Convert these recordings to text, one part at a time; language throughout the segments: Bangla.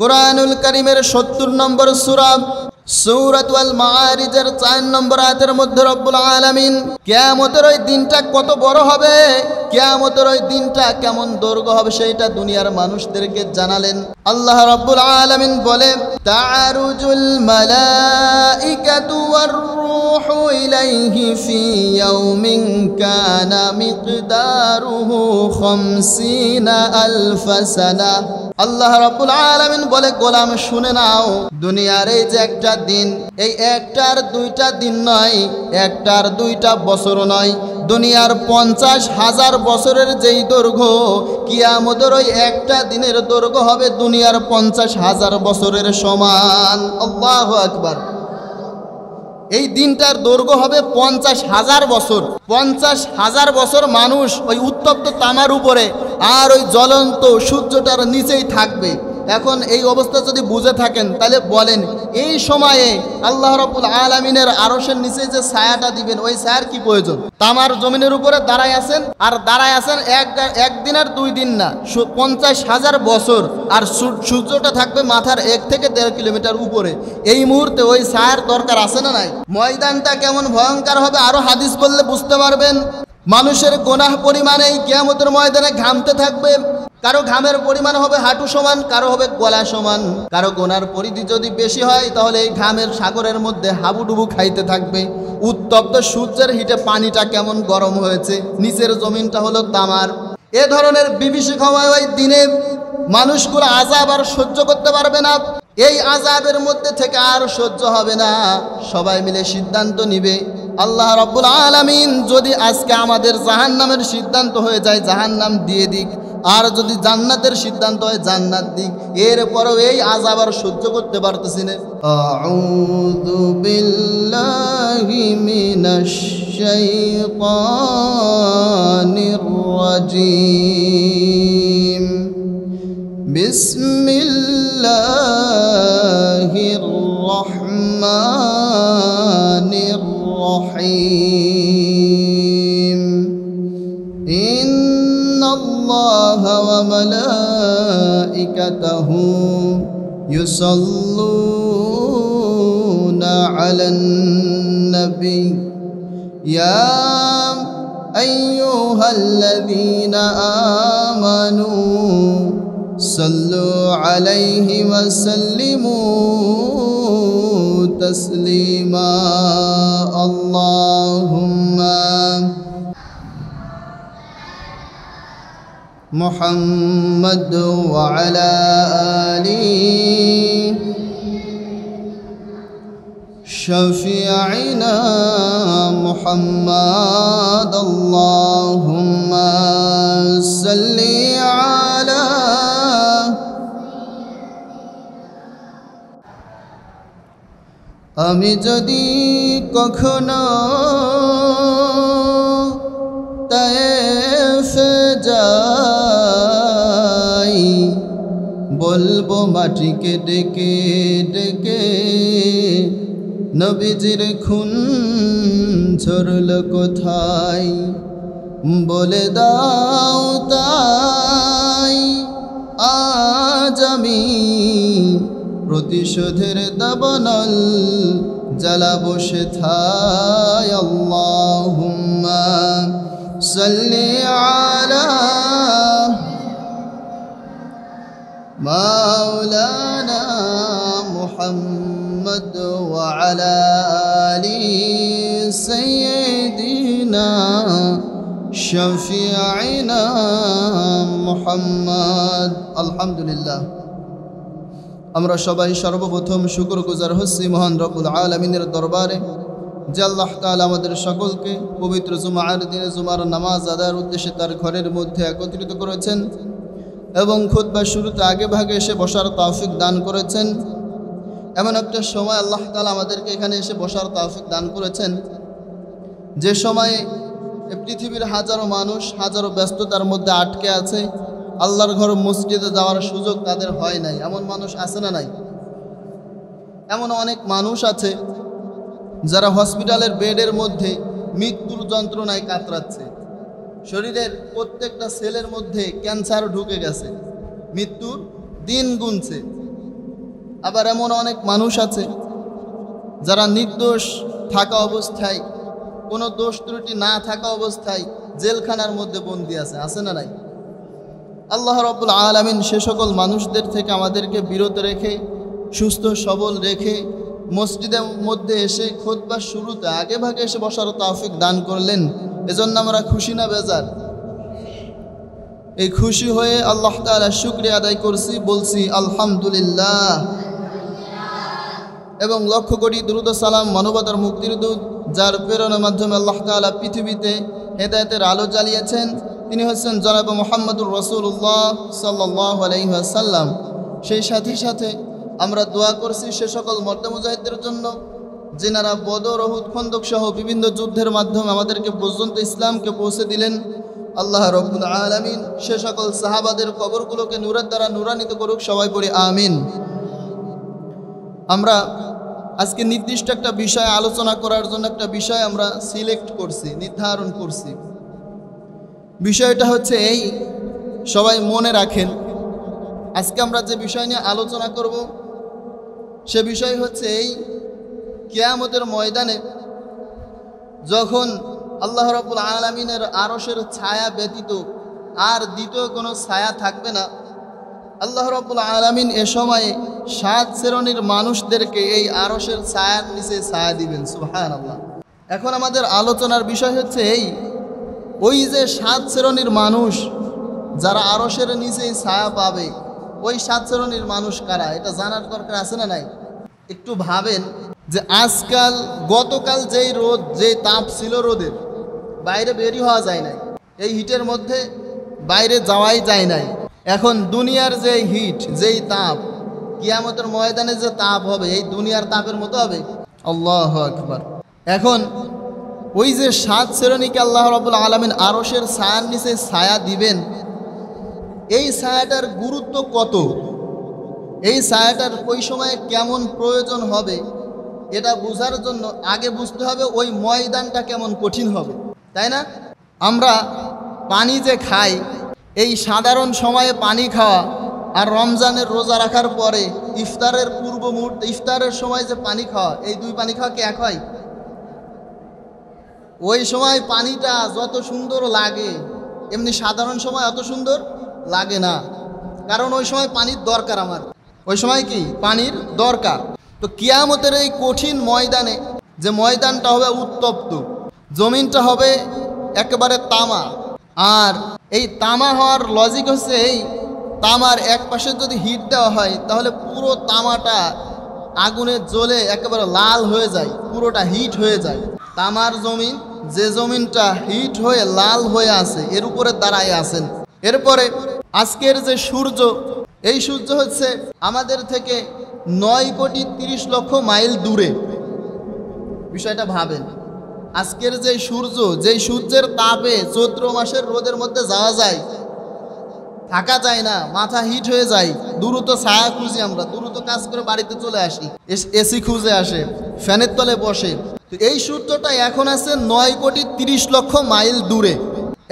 কুরআনুল কারীমের ৭০ নম্বর সূরা সূরাতুল মাআরিজের ৪ নম্বর আয়াতের মধ্যে রব্বুল আলামিন কিয়ামতের ওই দিনটা কত বড় হবে, কিয়ামতের ওই দিনটা কেমন দৈর্ঘ্য হবে সেটা দুনিয়ার মানুষদেরকে জানালেন। আল্লাহ রব্বুল আলামিন বলে, তাআরুজুল মালাইকাতু ওয়ার রূহু ইলাইহি ফি ইয়াউমিন কানা মিকদারুহু ৫০ আলফ সানা। আল্লাহ রাব্বুল আলামিন বলে, গোলাম শুনে নাও, দুনিয়ার এই যে একটা দিন, এই একটার দুইটা দিন নয়, একটার দুইটা বছর নয়, দুনিয়ার ৫০,০০০ বছরের যেই দৈর্ঘ্য, কিয়ামতের ওই একটা দিনের দৈর্ঘ্য হবে দুনিয়ার ৫০,০০০ বছরের সমান। আল্লাহু আকবার। এই দিনটার দৈর্ঘ্য হবে ৫০,০০০ বছর। ৫০,০০০ বছর মানুষ ওই উত্তপ্ত তামার উপরে আর ওই জ্বলন্ত সূর্যটার নিচেই থাকবে। এখন এই অবস্থা যদি বুঝে থাকেন তাহলে বলেন, এই সময়ে আল্লাহ রাব্বুল আলামিনের আরশের নিচে যে ছায়াটা দিবেন, ওই ছায়ার কি প্রয়োজন? তামার জমিনের উপরে দাঁড়ায় আছেন, আর দাঁড়ায় আছেন একদিন আর ২ দিন না, ৫০,০০০ বছর, আর সূর্যটা থাকবে মাথার ১ থেকে ১.৫ কিলোমিটার উপরে। এই মুহূর্তে ওই ছায়ার দরকার আছে না নাই? ময়দানটা কেমন ভয়ঙ্কর হবে আরো হাদিস বললে বুঝতে পারবেন। মানুষের গুনাহ পরিমাণে এই কিয়ামতের ময়দানে ঘামতে থাকবে। কারো ঘামের পরিমাণ হবে হাঁটু সমান, কারো হবে গলা সমান। কারো গুনার পরিধি যদি বেশি হয় তাহলে এই ঘামের সাগরের মধ্যে হাবুডুবু খাইতে থাকবে। উত্তপ্ত সূর্যের হিটে পানিটা কেমন গরম হয়েছে, নিচের জমিনটা হলো তামার। এ ধরনের বিভীষিকাময় ওই দিনে মানুষগুলো আযাব আর সহ্য করতে পারবে না। এই আযাবের মধ্যে থেকে আর সহ্য হবে না, সবাই মিলে সিদ্ধান্ত নিবে, আল্লাহ রাব্বুল আলামিন যদি আজকে আমাদের জাহান্নামের সিদ্ধান্ত হয়ে যায় জাহান্নাম দিয়ে দিক, আর যদি জান্নাতের সিদ্ধান্ত হয় জান্নাত দিক। এরপরেও এই আযাব আর সহ্য করতে পারতেছি না। আউযু বিল্লাহি মিনাশ শাইতানির রাজীম। বিসমিল্লাহির রহমানির রহিম। ইন্নাল্লাহা ওয়া মালাইকাতাহু ইউসাল্লুনা আলান নবী ইয়া আইয়ুহাল্লাযীনা আমানু সাল্লু আলাইহি ওয়া সাল্লিমু তাসলিমা। আল্লাহুম্মা মুহাম্মাদ ওয়া আলা আলি শাফিঈনা মুহাম্মাদ। আল্লাহুম্মা সাল্লি আলা। আমি যদি কখনো তায়েফে যাই, বলবো মাটিকে ডেকে ডেকে নবীজির খুন ঝরল কোথায়, বলে দাও তাই আজ আমি প্রতিশোধের দাবানল জ্বালাবো সেথায়। আল্লাহুম্মা সাল্লি আলা মাওলানা মুহাম্মদ ওয়া আলা আলি সাইয়্যিদিনা শাফিঈনা মুহাম্মদ। আলহামদুলিল্লাহ, আমরা সবাই সর্বপ্রথম শুকরগুজার হচ্ছি মহান রব্বুল আলামিনের দরবারে, যে আল্লাহ তাআলা আমাদের সকলকে পবিত্র জুমার দিনে জুমার নামাজ আদায়ের উদ্দেশ্যে তার ঘরের মধ্যে একত্রিত করেছেন এবং খুতবা শুরুতে আগে ভাগে এসে বসার তৌফিক দান করেছেন। এমন একটা সময় আল্লাহ তাআলা আমাদেরকে এখানে এসে বসার তৌফিক দান করেছেন, যে সময়ে পৃথিবীর হাজারো মানুষ হাজারো ব্যস্ততার মধ্যে আটকে আছে, আল্লাহর ঘর মসজিদে যাওয়ার সুযোগ তাদের হয় নাই। এমন মানুষ আছে না নাই? এমন অনেক মানুষ আছে যারা হসপিটালের বেডের মধ্যে মৃত্যুর যন্ত্রণায় কাতরাচ্ছে। শরীরের প্রত্যেকটা সেলের মধ্যে ক্যান্সার ঢুকে গেছে, মৃত্যুর দিন গুনছে। আবার এমন অনেক মানুষ আছে যারা নির্দোষ থাকা অবস্থায়, কোনো দোষ ত্রুটি না থাকা অবস্থায় জেলখানার মধ্যে বন্দী আছে না নাই? আল্লাহ রাব্বুল আলামিন সে সকল মানুষদের থেকে আমাদেরকে বিরত রেখে, সুস্থ সবল রেখে মসজিদের মধ্যে এসে খুতবার শুরুতে আগে ভাগে এসে বসার তৌফিক দান করলেন। এজন্য আমরা খুশি না বেজার? এই খুশি হয়ে আল্লাহ তাআলার শুকরিয়া আদায় করছি, বলছি আলহামদুলিল্লাহ। এবং লক্ষ কোটি দুরূদ ও সালাম মানবতার মুক্তির দূত, যার প্রেরণার মাধ্যমে আল্লাহ তাআলা পৃথিবীতে হেদায়েতের আলো জ্বালিয়েছেন, তিনি হচ্ছেন জনাব মুহাম্মদুর রাসূলুল্লাহ সাল্লাল্লাহু আলাইহি ওয়াসাল্লাম। সেই সাথে সাথে আমরা দোয়া করছি সে সকল মর্দা মুজাহিদদের জন্য যিনারা বদর, উহুদ, খন্দক সহ বিভিন্ন যুদ্ধের মাধ্যমে আমাদেরকে পর্যন্ত ইসলামকে পৌঁছে দিলেন। আল্লাহ রাব্বুল আলামিন সে সকল সাহাবাদের কবরগুলোকে নূরের দ্বারা নূরান্বিত করুক। সবাই পড়ি আমিন। আমরা আজকে নির্দিষ্ট একটা বিষয় আলোচনা করার জন্য একটা বিষয় আমরা সিলেক্ট করছি, নির্ধারণ করছি। বিষয়টা হচ্ছে এই, সবাই মনে রাখেন, আজকে আমরা যে বিষয় নিয়ে আলোচনা করব সে বিষয় হচ্ছে এই, কিয়ামতের ময়দানে যখন আল্লাহ রাব্বুল আলামিনের আরশের ছায়া ব্যতীত আর দ্বিতীয় কোনো ছায়া থাকবে না, আল্লাহ রাব্বুল আলামিন এ সময়ে 7 শ্রেণীর মানুষদেরকে এই আরশের ছায়ার নিচে ছায়া দিবেন। সুবহানাল্লাহ। এখন আমাদের আলোচনার বিষয় হচ্ছে এই, ওই যে 7 শ্রেণীর মানুষ যারা আরশের নিচে ছায়া পাবে, ওই 7 শ্রেণীর মানুষ কারা, এটা জানার দরকার আছে না নাই? একটু ভাবেন যে আজকাল, গতকাল যেই রোদ, যেই তাপ ছিল রোদের, বাইরে বেরিয়ে হওয়া যায় নাই, এই হিটের মধ্যে বাইরে যাওয়াই যায় নাই। এখন দুনিয়ার যে হিট, যেই তাপ, কিয়ামতের ময়দানে যে তাপ হবে, এই দুনিয়ার তাপের মতো হবে? আল্লাহু আকবার। এখন ওই যে 7 শ্রেণীকে আল্লাহ রাব্বুল আলামিন আরশের ছায়ার নিচে ছায়া দিবেন, এই ছায়াটার গুরুত্ব কত, এই ছায়াটার ওই সময়ে কেমন প্রয়োজন হবে, এটা বোঝার জন্য আগে বুঝতে হবে ওই ময়দানটা কেমন কঠিন হবে, তাই না? আমরা পানি যে খাই, এই সাধারণ সময়ে পানি খাওয়া আর রমজানের রোজা রাখার পরে ইফতারের পূর্ব মুহূর্তে, ইফতারের সময় যে পানি খাওয়া, এই দুই পানি খাওয়া কি এক হয়? ওই সময় পানিটা যত সুন্দর লাগে, এমনি সাধারণ সময় অত সুন্দর লাগে না, কারণ ওই সময় পানির দরকার। আমার ওই সময় কি পানির দরকার। তো কিয়ামতের এই কঠিন ময়দানে, যে ময়দানটা হবে উত্তপ্ত, জমিনটা হবে একেবারে তামা, আর এই তামা হওয়ার লজিক হচ্ছে এই, তামার এক পাশে যদি হিট দেওয়া হয় তাহলে পুরো তামাটা আগুনে জ্বলে একেবারে লাল হয়ে যায়, পুরোটা হিট হয়ে যায়। তামার জমিন, যে জমিনটা হিট হয়ে লাল হয়ে আছে, এর উপরে দাঁড়ায় আছেন। এরপরে আজকের যে সূর্য, এই সূর্য হচ্ছে আমাদের থেকে 9,30,00,000 মাইল দূরে। বিষয়টা ভাবেন, আজকের যে সূর্য, যেই সূর্যের তাপে চৈত্র মাসের রোদের মধ্যে যাওয়া যায়, থাকা যায় না, মাথা হিট হয়ে যায়, দ্রুত ছায়া খুঁজি, আমরা দ্রুত কাজ করে বাড়িতে চলে আসি, এসি খুঁজে আসে, ফ্যানের তলে বসে। তো এই সূর্যটা এখন আছে 9,30,00,000 মাইল দূরে।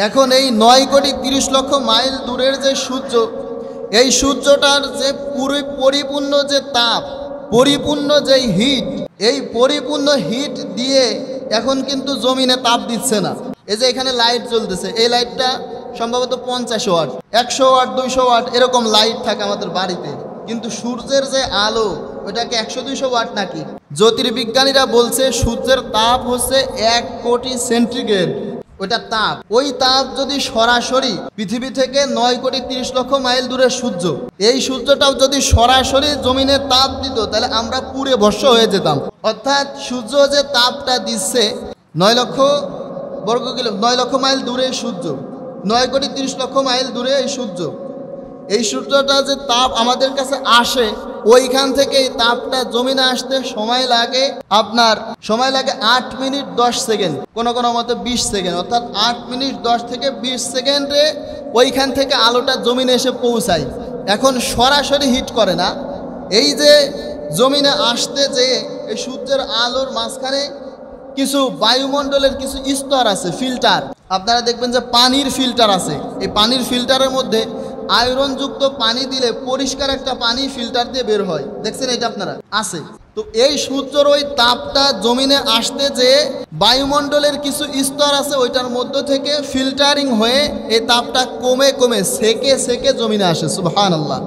এখন এই 9,30,00,000 মাইল দূরের যে সূর্য, এই সূর্যটার যে পরিপূর্ণ যে তাপ, পরিপূর্ণ যেই হিট, এই পরিপূর্ণ হিট দিয়ে এখন কিন্তু জমিনে তাপ দিচ্ছে না। এই যে এখানে লাইট জ্বলতেছে, এই লাইটটা সম্ভবত 50 ওয়াট, 100 ওয়াট, 200 ওয়াট এরকম লাইট থাকে আমাদের বাড়িতে, কিন্তু সূর্যের যে আলো, ওটাকে 100-200 ওয়াট নাকি? জ্যোতির্বিজ্ঞানীরা বলছে সূর্যের তাপ হচ্ছে 1 কোটি সেন্টিগ্রেড। ওইটা তাপ, ওই তাপ যদি সরাসরি পৃথিবী থেকে 9,30,00,000 মাইল দূরের সূর্য, এই সূর্যটাও যদি সরাসরি জমিনে তাপ দিত, তাহলে আমরা পুড়ে ভস্ম হয়ে যেতাম। অর্থাৎ সূর্য যে তাপটা দিচ্ছে 9 লক্ষ বর্গ কিলো, 9 লক্ষ মাইল দূরে সূর্য, 9,30,00,000 মাইল দূরে এই সূর্য, এই সূর্যটা যে তাপ আমাদের কাছে আসে, ওইখান থেকে এই তাপটা জমিনে আসতে সময় লাগে, আপনার সময় লাগে 8 মিনিট 10 সেকেন্ড, কোনো কোনো মতে 20 সেকেন্ড, অর্থাৎ 8 মিনিট 10 থেকে 20 সেকেন্ডে ওইখান থেকে আলোটা জমিনে এসে পৌঁছায়। এখন সরাসরি হিট করে না, এই যে জমিনে আসতে যে এই সূর্যের আলোর মাঝখানে কিছু বায়ুমণ্ডলের কিছু স্তর আছে, ফিল্টার। আপনারা দেখবেন যে পানির ফিল্টার আছে, এই পানির ফিল্টারের মধ্যে আয়রনযুক্ত পানি দিলে পরিষ্কার একটা পানি ফিল্টার দিয়ে বের হয়, দেখছেন এটা আপনারা আছে। তো এই সূর্যের ওই তাপটা জমিনে আসতে যে বায়ুমণ্ডলের কিছু স্তর আছে ওইটার মধ্য থেকে ফিল্টারিং হয়ে এই তাপটা কমে কমে সেকে সেকে জমিনে আসে। সুবহানাল্লাহ।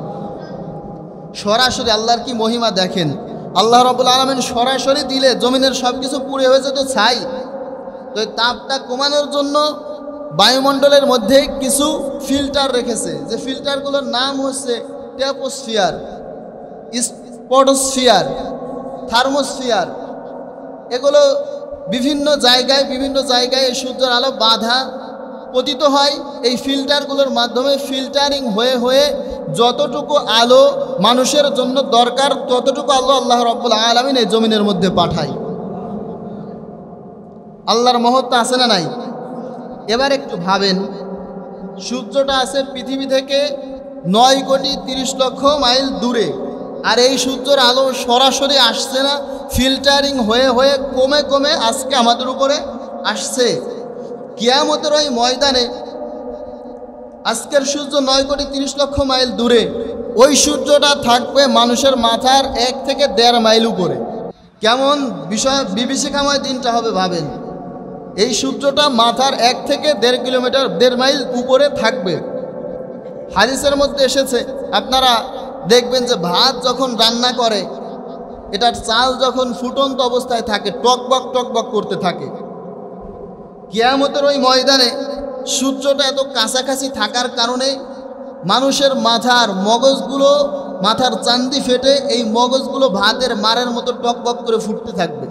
সরাসরি আল্লাহর কি মহিমা দেখেন। আল্লাহ রাব্বুল আলামিন সরাসরি দিলে জমিনের সব কিছু পুড়ে হয়ে যেত ছাই। তো এই তাপটা কমানোর জন্য বায়ুমণ্ডলের মধ্যে কিছু ফিল্টার রেখেছে, যে ফিল্টারগুলোর নাম হচ্ছে ট্রপোস্ফিয়ার, স্পটোস্ফিয়ার, থার্মোস্ফিয়ার। এগুলো বিভিন্ন জায়গায় এই সূর্যের আলো বাধা পতিত হয়। এই ফিল্টারগুলোর মাধ্যমে ফিল্টারিং হয়ে হয়ে যতটুকু আলো মানুষের জন্য দরকার ততটুকু আল্লাহ রাব্বুল আলামিন এই জমিনের মধ্যে পাঠায়। আল্লাহর মহত্ব আছে না নাই? এবার একটু ভাবেন, সূর্যটা আছে পৃথিবী থেকে 9,30,00,000 মাইল দূরে, আর এই সূর্যের আলো সরাসরি আসছে না, ফিল্টারিং হয়ে হয়ে কমে কমে আজকে আমাদের উপরে আসছে। কিয়ামতের ওই ময়দানে আজকের সূর্য 9,30,00,000 মাইল দূরে, ওই সূর্যটা থাকবে মানুষের মাথার 1 থেকে 1.5 মাইল উপরে। কেমন বিষয় বিভীষিকাময় দিনটা হবে ভাবেন। এই সূর্যটা মাথার 1 থেকে 1.5 কিলোমিটার 1.5 মাইল উপরে থাকবে। হাদিসের মধ্যে এসেছে, আপনারা দেখবেন যে ভাত যখন রান্না করে এটার চাল যখন ফুটন্ত অবস্থায় থাকে টকবক টকবক করতে থাকে। কিয়ামতের ওই ময়দানে সূর্যটা এত কাছাকাছি থাকার কারণে মানুষের মাথার মগজগুলো, মাথার চান্দি ফেটে এই মগজগুলো ভাতের মারের মতো টকবক করে ফুটতে থাকবে।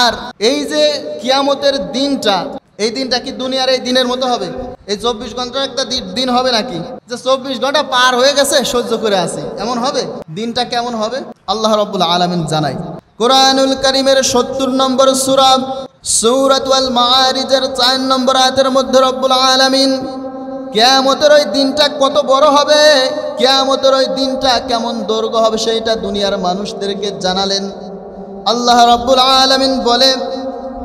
আর এই যে কিয়ামতের দিনটা, এই দিনটা কি দুনিয়ার এই দিনের মতো হবে? এই 24 ঘন্টার একটা দিন হবে নাকি যে 24 ঘন্টা পার হয়ে গেছে সহ্য করে আছি, এমন হবে? দিনটা কেমন হবে আল্লাহ রাব্বুল আলামিন জানায়। কোরআনুল কারীমের 70 নম্বর সূরা সূরাতুল মাআরিজের 4 নম্বর আয়াতের মধ্যে রব্বুল আলামিন কিয়ামতের ওই দিনটা কত বড় হবে, কিয়ামতের ওই দিনটা কেমন দৈর্ঘ্য হবে সেইটা দুনিয়ার মানুষদেরকে জানালেন। আল্লাহ রাব্বুল আলামিন বলে,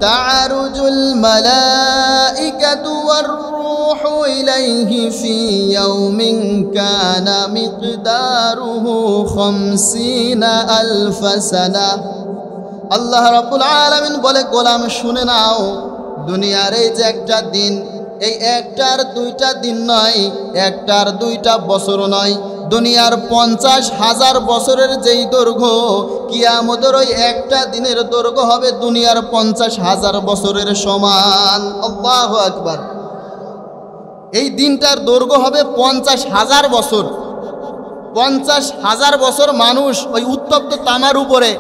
তা'রুজুল মালাইকাতু ওয়ার রূহু ইলাইহি ফি ইয়াউমিন কানা মিকদারুহু 50,000 সানাহ। আল্লাহ রাব্বুল আলামিন বলে, গোলাম শুনে নাও, দুনিয়ার এই যে একটা দিন, এই একটার দুইটা দিন নয়, একটার দুইটা বছর নয়, দুনিয়ার 50,000 বছরের যেই দৈর্ঘ্য, কিয়ামতের ওই একটা দিনের দৈর্ঘ্য হবে দুনিয়ার 50,000 বছরের সমান। আল্লাহু আকবার। এই দিনটার দৈর্ঘ্য হবে 50,000 বছর। 50,000 বছর মানুষ ওই উত্তপ্ত তামার উপরে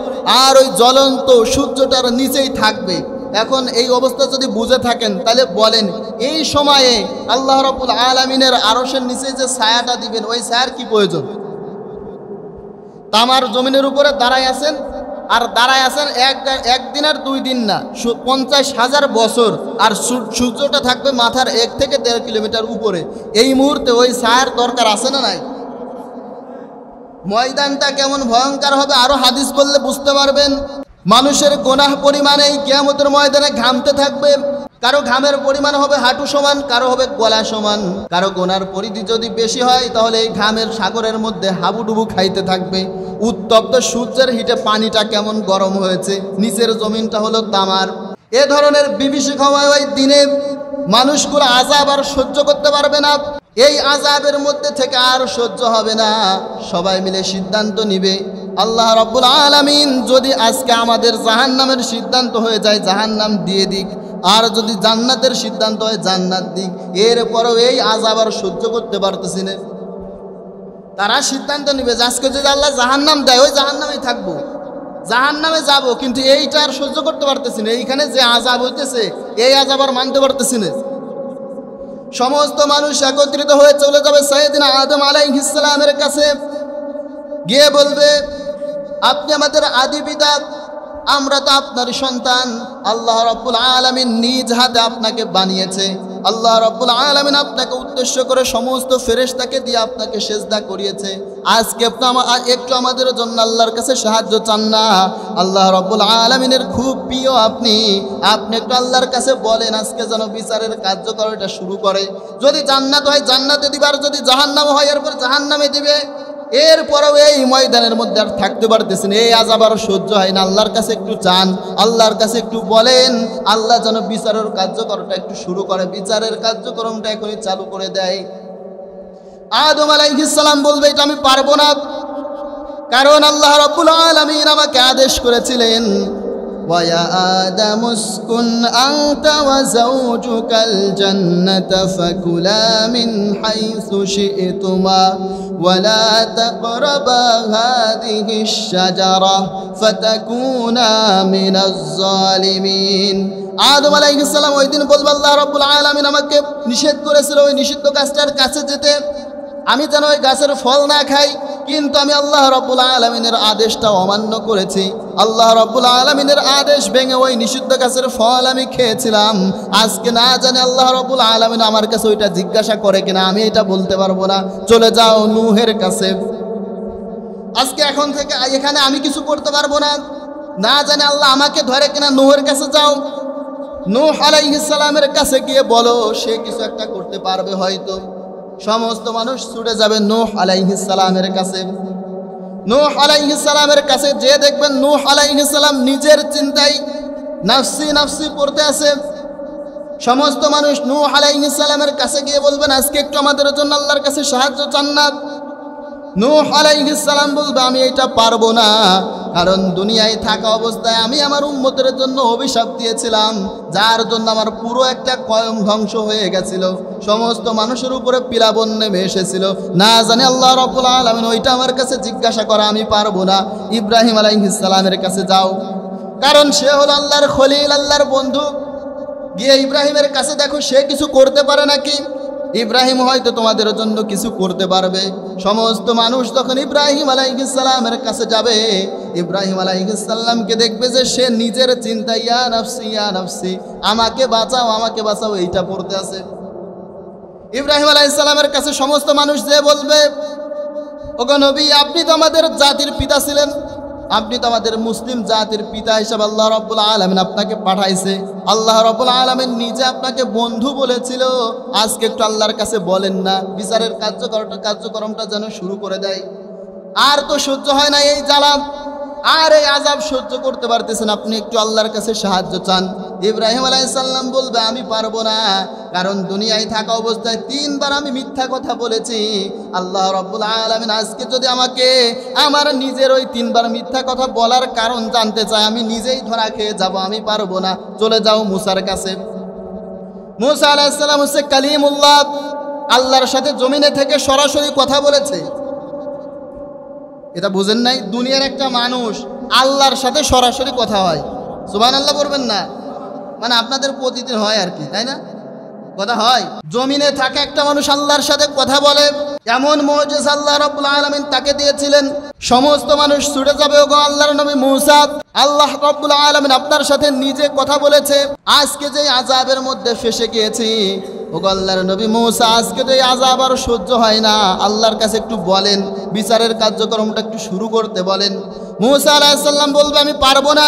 আর ওই জ্বলন্ত সূর্যটার নিচেই থাকবে। এখন এই অবস্থা যদি বুঝে থাকেন তাহলে বলেন, এই সময়ে আল্লাহ রাব্বুল আলামিনের আরশের নিচে যে ছায়াটা দিবেন ওই ছায়ার কি প্রয়োজন? তামার জমিনের উপরে দাঁড়ায় আছেন, আর দাঁড়ায় আছেন একদিন আর 2 দিন না, 50,000 বছর, আর সূর্যটা থাকবে মাথার 1 থেকে 1.5 কিলোমিটার উপরে। এই মুহূর্তে ওই ছায়ার দরকার আছে না নাই? ময়দানটা কেমন ভয়ঙ্কর হবে আরো হাদিস বললে বুঝতে পারবেন। মানুষের গুনাহ পরিমাণে কিয়ামতের ময়দানে ঘামতে থাকবে। কারো ঘামের পরিমাণ হবে হাঁটু সমান, কারো হবে গলা সমান। কারো গুনার পরিধি যদি বেশি হয় তাহলে এই ঘামের সাগরের মধ্যে হাবুডুবু খাইতে থাকবে। উত্তপ্ত সূর্যের হিটে পানিটা কেমন গরম হয়েছে, নিচের জমিনটা হলো তামার। এ ধরনের বিভীষিকাময় ওই দিনে মানুষগুলো আযাব আর সহ্য করতে পারবে না। এই আযাবের মধ্যে থেকে আর সহ্য হবে না, সবাই মিলে সিদ্ধান্ত নিবে, আল্লাহ রাব্বুল আলামিন যদি আজকে আমাদের জাহান্নামের সিদ্ধান্ত হয়ে যায় জাহান্নাম দিয়ে দিক, আর যদি জান্নাতের সিদ্ধান্ত হয় জান্নাত দিক। এরপরেও এই আযাব আর সহ্য করতে পারতেছি না। তারা সিদ্ধান্ত নিবে যে আজকে যদি আল্লাহ জাহান্নাম দেয় ওই জাহান্নামেই থাকবো, জাহান্নামে যাব, কিন্তু এইটা আর সহ্য করতে পারতেছি না। এইখানে যে আযাব হইতেছে এই আযাব আর মানতে পারতেছি না। সমস্ত মানুষ একত্রিত হয়ে চলে যাবে সাইয়েদিনা আদম আলাইহিস সালামের কাছে, গিয়ে বলবে, আপনি আমাদের আদি পিতা, আমরা তো আপনার সন্তান। আল্লাহ রাব্বুল আলামিন নিজ হাতে আপনাকে বানিয়েছে, আল্লাহ রাব্বুল আলামিন আপনাকে উদ্দেশ্য করে সমস্ত ফেরেশতাকে দিয়ে আপনাকে সেজদা করিয়েছে। আজকে একটু আমাদের জন্য আল্লাহর কাছে সাহায্য চান না? আল্লাহ রাব্বুল আলামিনের খুব প্রিয় আপনি একটু আল্লাহর কাছে বলেন আজকে যেন বিচারের কার্যকরটা শুরু করে। যদি জান্নাত হয় জান্নাতে দিবে, আর যদি জাহান্নাম হয় এরপর জাহান্নামে দিবে। এরপরেও এই ময়দানের মধ্যে আর থাকতে পারতেছেন, এই আযাব আর সহ্য হয় না। আল্লাহর কাছে একটু চান, আল্লাহর কাছে একটু বলেন, আল্লাহ যেন বিচারের কার্যক্রমটা একটু শুরু করে, বিচারের কার্যক্রমটা এখনই চালু করে দেয়। আদম আলাইহিস সালাম বলবে এটা আমি পারবো না, কারণ আল্লাহ রাব্বুল আলামিন আমাকে আদেশ করেছিলেন وَيَا آدَمُ اسْكُنْ أَنْتَ وَزَوْجُكَ الْجَنَّةَ فَكُلَا مِنْ حَيْثُ شِئْتُمَا وَلَا تَقْرَبَا هَذِهِ الشَّجَرَةَ فَتَكُونَا مِنَ الظَّالِمِينَ। আদম আলাইহিস সালাম ওই দিন বলবে আল্লাহ রাব্বুল আলামিন আমাকে নিষেধ করেছিল ওই নিষিদ্ধ গাছটার কাছে যেতে, আমি যেন ওই গাছের ফল না খাই, কিন্তু আমি আল্লাহ রাব্বুল আলামিনের আদেশটা অমান্য করেছি। আল্লাহ রাব্বুল আলামিনের আদেশ ভেঙে ওই নিষিদ্ধ গাছের ফল আমি খেয়েছিলাম। আজকে না জানি আল্লাহ রাব্বুল আলামিন আমার কাছে ওইটা জিজ্ঞাসা করে কিনা, আমি এটা বলতে পারবো না। চলে যাও নূহের কাছে। আজকে এখন থেকে এখানে আমি কিছু করতে পারবো না, না জানি আল্লাহ আমাকে ধরে কিনা। নূহের কাছে যাও, নূহ আলাইহিস সালামের কাছে গিয়ে বলো, সে কিছু একটা করতে পারবে হয়তো। সমস্ত মানুষ ছুটে যাবে নূহ আলাইহিস সালামের কাছে। নূহ আলাইহিস সালামের কাছে যে দেখবেন নূহ আলাইহিস সালাম নিজের চিন্তায় নাফসি নাফসি পড়তে আছে। সমস্ত মানুষ নূহ আলাইহিস সালামের কাছে গিয়ে বলবেন আজকে একটু আমাদের জন্য আল্লাহর কাছে সাহায্য চান না। নূহ আলাইহিস সালাম বলবে আমি এটা পারবো না, কারণ দুনিয়ায় থাকা অবস্থায় আমি আমার উম্মতের জন্য অভিশাপ দিয়েছিলাম, যার জন্য আমার পুরো একটা কওম ধ্বংস হয়ে গেছিল, সমস্ত মানুষের উপরে প্লাবন নেমে এসেছিল। না জানি আল্লাহ রাব্বুল আলামিন ওইটা আমার কাছে জিজ্ঞাসা করা আমি পারবো না। ইব্রাহিম আলাইহিস সালামের কাছে যাও, কারণ সে হলো আল্লাহর খলিল, আল্লাহর বন্ধু। গিয়ে ইব্রাহিমের কাছে দেখো সে কিছু করতে পারে নাকি। ইব্রাহিম হয়তো তোমাদের জন্য কিছু করতে পারবে। সমস্ত মানুষ যখন ইব্রাহিম আলাইহিস সালামের কাছে যাবে, ইব্রাহিম আলাইহিস সালামকে দেখবে যে সে নিজের চিন্তা ইয়া নাফসি ইয়া নাফসি, আমাকে বাঁচাও আমাকে বাঁচাও, এইটা পড়তে আছে। ইব্রাহিম আলাইহিস সালামের কাছে সমস্ত মানুষ যে বলবে ওগো নবী, আপনি তো আমাদের জাতির পিতা ছিলেন, আপনি তো আমাদের মুসলিম জাতির পিতা হিসাবে আল্লাহ রাব্বুল আলামিন আপনাকে পাঠাইছে। আল্লাহ রাব্বুল আলামিন নিজে আপনাকে বন্ধু বলেছিল। আজকে একটু আল্লাহর কাছে বলেন না, বিচারের কার্যক্রমটা যেন শুরু করে দেয়। আর তো সহ্য হয় না এই জ্বালা, আর এই আযাব সহ্য করতে পারতেছেন, আপনি একটু আল্লাহর কাছে সাহায্য চান। ইব্রাহিম আলাইহিস সালাম বলবে আমি পারবো না, কারণ দুনিয়ায় থাকা অবস্থায় 3 বার আমি মিথ্যা কথা বলেছি। আল্লাহ রাব্বুল আলামিন আজকে যদি আমাকে আমার নিজের ওই 3 বার মিথ্যা কথা বলার কারণ জানতে চায়, আমি নিজেই ধরা খেয়ে যাব, আমি পারবো না। চলে যাও মুসার কাছে। মুসা আলাইহিস সালাম হচ্ছে কালিমুল্লাহ, আল্লাহর সাথে জমিনে থেকে সরাসরি কথা বলেছে। এটা বুঝেন নাই? দুনিয়ার একটা মানুষ আল্লাহর সাথে সরাসরি কথা হয়, সুবহানাল্লাহ বলবেন না? মানে আপনাদের প্রতিদিন হয় আর কি, তাই না? কথা হয়। জমিনে থাকা একটা মানুষ আল্লাহর সাথে কথা বলে, এমন মুজিজা আল্লাহ রাব্বুল আলামিন তাকে দিয়েছিলেন। সমস্ত মানুষ ছুটে যাবে ওগো আল্লাহর নবী মুসা, আল্লাহ রাব্বুল আলামিন আপনার সাথে নিজে কথা বলেছে। আজকে যে আযাবের মধ্যে ফেসে গিয়েছি ওগো আল্লাহর নবী মুসা, আজকে তো এই আযাব আর সহ্য হয় না, আল্লাহর কাছে একটু বলেন, বিচারের কার্যক্রমটা একটু শুরু করতে বলেন। মুসা আলাইহিস সালাম বলবে আমি পারবো না,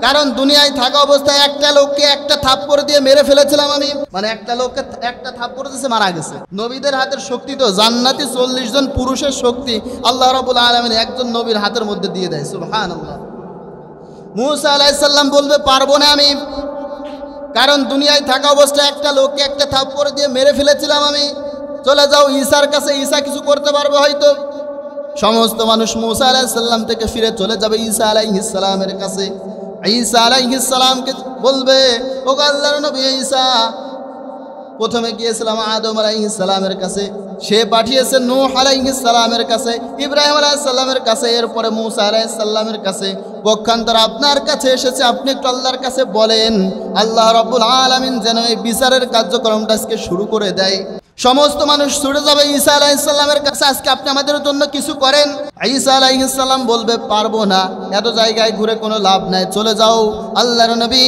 কারণ দুনিয়ায় থাকা অবস্থায় একটা লোককে একটা থাপ্পড় দিয়ে মেরে ফেলেছিলাম আমি। মানে একটা লোককে একটা থাপ্পড় দিয়েছে, মারা গেছে। নবীদের হাতের শক্তি তো জান্নাতি 40 জন পুরুষের শক্তি আল্লাহ রাব্বুল আলামিন একজন নবীর হাতের মধ্যে দিয়ে দেয়, সুবহানাল্লাহ। মুসা আলাইহিস সালাম বলবে পারবো না আমি, কারণ দুনিয়ায় থাকা অবস্থায় একটা লোককে একটা থাপ্পড় দিয়ে মেরে ফেলেছিলাম আমি। চলে যাও ঈসার কাছে, ঈসা কিছু করতে পারবে হয়তো। সমস্ত মানুষ মুসা আলাইহিস সালাম থেকে ফিরে চলে যাবে ঈসা আলাইহিস সালামের কাছে। ঈসা আলাইহিস সালামকে বলবে ওগো আল্লাহর নবী ঈসা, প্রথমে গিয়েছিলাম আদম আলাইহিস সালামের কাছে, সে পাঠিয়েছে নূহ আলাইহিস সালামের কাছে, ইব্রাহিম আলাইহিস সালামের কাছে, এরপরে মুসা আলাইহিস সালামের কাছে, পক্ষান্তর আপনার কাছে এসেছে। আপনি একটু আল্লাহর কাছে বলেন আল্লাহ রাব্বুল আলামিন যেন এই বিচারের কার্যক্রমটা আজকে শুরু করে দেয়। সমস্ত মানুষ ছুটে যাবে ঈসা আলাইহিস সালামের কাছে, আজকে আপনি আমাদের জন্য কিছু করেন। ঈসা আলাইহিস সালাম বলবে পারবো না, এত জায়গায় ঘুরে কোনো লাভ নাই, চলে যাও আল্লাহর নবী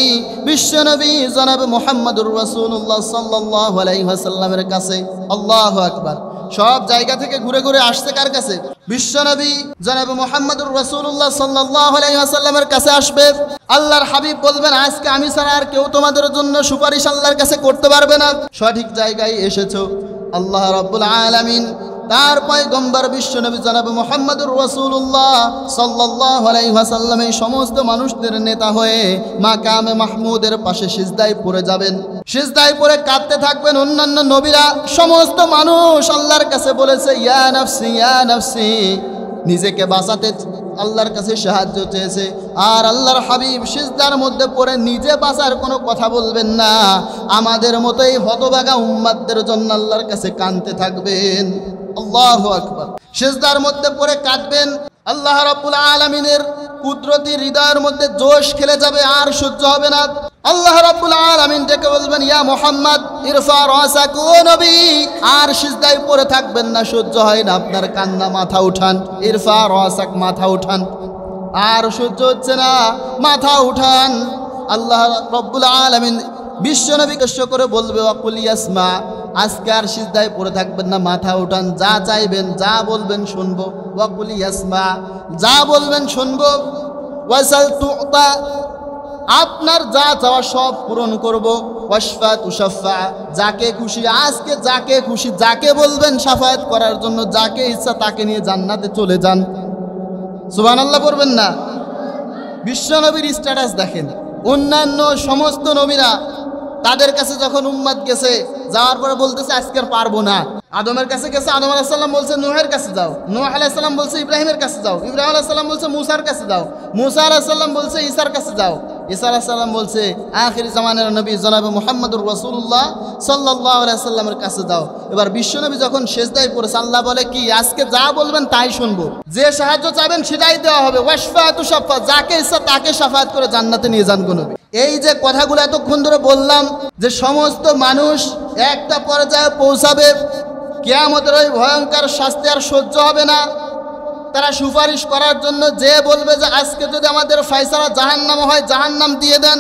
বিশ্ব নবী জনাব মুহাম্মদুর রাসূলুল্লাহ সাল্লাল্লাহু আলাইহি ওয়াসাল্লামের কাছে। আল্লাহু আকবার। সব জায়গা থেকে ঘুরে ঘুরে আসছে কার কাছে? বিশ্বনবী জনাব মুহাম্মদুর রাসূলুল্লাহ সাল্লাল্লাহু আলাইহি ওয়াসাল্লামের কাছে আসবে। আল্লাহর হাবিব বলবেন আজকে আমি ছাড়া আর কেউ তোমাদের জন্য সুপারিশ আল্লাহর কাছে করতে পারবে না। সঠিক জায়গায় এসেছো। আল্লাহ রাব্বুল আলামিন তার পয়গম্বর বিশ্বনবী জনাব মুহাম্মদুর রাসূলুল্লাহ সাল্লাল্লাহু আলাইহি ওয়াসাল্লাম এই সমস্ত মানুষদের নেতা হয়ে মাকামে মাহমুদের পাশে সিজদায় পড়ে যাবেন। সিজদায় পড়ে কাঁদতে থাকবেন। অন্যান্য নবীরা সমস্ত মানুষ আল্লাহর কাছে বলেছে ইয়া নাফসি ইয়া নাফসি, নিজেকে বাঁচাতে আল্লাহর কাছে সাহায্য চেয়েছে। আর আল্লাহর হাবিব সিজদার মধ্যে পড়ে নিজে বাঁচার কোনো কথা বলবেন না, আমাদের মতোই হতভাগা উম্মতদের জন্য আল্লাহর কাছে কাঁদতে থাকবেন। আল্লাহু আকবার। সিজদার মধ্যে পড়ে কাঁদবেন। আল্লাহ রাব্বুল আলামিনের কুদরতি হৃদয়ের মধ্যে জোশ খেলে যাবে, আর সহ্য হবে না। আল্লাহ রাব্বুল আলামিন ডেকে বলবেন ইয়া মুহাম্মদ ইরফা রাসাক, ও নবী আর সিজদায় পড়ে থাকবেন না, সহ্য হয় না আপনার কান্না, মাথা উঠান। ইরফা রাসাক, মাথা উঠান, আর সহ্য হচ্ছে না, মাথা উঠান। আল্লাহ রাব্বুল আলামিন বিশ্বনবী কষ্ট করে বলবে ওয়াকুল ইয়াসমা, আজকে আর সিজদায় পড়ে থাকবেন না, মাথা উঠান, যা চাইবেন যা বলবেন শুনবো। ওয়াকুল ইয়াসমা, যা বলবেন শুনবো। ওয়াসাল তুতা, আপনার যা চাওয়া সব পূরণ করব। ওয়াশফা তুশাফা, যাকে খুশি আজকে যাকে খুশি যাকে বলবেন সাফায়াত করার জন্য, যাকে ইচ্ছা তাকে নিয়ে জান্নাতে চলে যান। সুবহানাল্লাহ পড়বেন না? বিশ্বনবীর স্ট্যাটাস দেখেন। অন্যান্য সমস্ত নবীরা তাদের কাছে যখন উম্মত গেছে, যাওয়ার পরে বলতেছে আজকে আর পারবো না। আদমের কাছে গেছে, আদম আলাইহিস সালাম বলছে নূহের কাছে যাও। নূহ আলাইহিস সালাম বলছে ইব্রাহিমের কাছে যাও। ইব্রাহিম আলাইহিস সালাম বলছে মুসার কাছে যাও। মুসা আলাইহিস সালাম বলছে ঈসার কাছে যাও। ঈসা আলাইহিস সালাম বলছে আখির জামানের নবী জনাব মুহাম্মদুর রাসূলুল্লাহ সাল্লাল্লাহু আলাইহি ওয়াসাল্লামের কাছে যাও। এবার বিশ্বনবী যখন সিজদায় পড়েছে, আল্লাহ বলে কি আজকে যা বলবেন তাই শুনবো, যে সাহায্য চাইবেন সেটাই দেওয়া হবে। ওয়াশফা তুশাফা, যাকে ইচ্ছা তাকে শাফায়াত করে জান্নাতে নিয়ে যান গো নবী। এই যে কথাগুলো এতক্ষণ ধরে বললাম, যে সমস্ত মানুষ একটা পর্যায়ে পৌঁছাবে, কিয়ামতের ওই ভয়ঙ্কর শাস্তি আর সহ্য হবে না। তারা সুপারিশ করার জন্য যে বলবে যে আজকে যদি আমাদের ফয়সালা জাহান্নাম হয় জাহান্নাম দিয়ে দেন,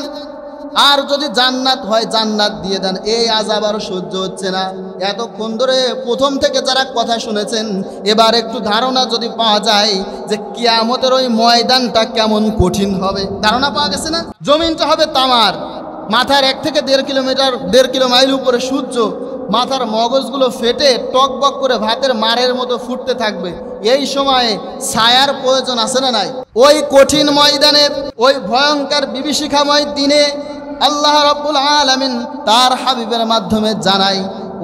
আর যদি জান্নাত হয় জান্নাত দিয়ে দেন। এই আযাব আর সহ্য হচ্ছে না। এতক্ষণ ধরে প্রথম থেকে যারা কথা শুনেছেন, এবার একটু ধারণা যদি পাওয়া যায় যে কিয়ামতের ওই ময়দানটা কেমন কঠিন হবে, ধারণা পাওয়া গেছে না? জমিনটা হবে তামার, মাথার 1 থেকে 1.5 কিলোমিটার 1.5 কিলো মাইল উপরে সূর্য, মাথার মগজগুলো ফেটে টকবক করে ভাতের মারের মতো ফুটতে থাকবে। এই সময়ে ছায়ার প্রয়োজন আছে না নাই? ওই কঠিন ময়দানে, ওই ভয়ঙ্কর বিভীষিকাময় দিনে আল্লাহ রাব্বুল আলামিন তার হাবিবের মাধ্যমে জানাই,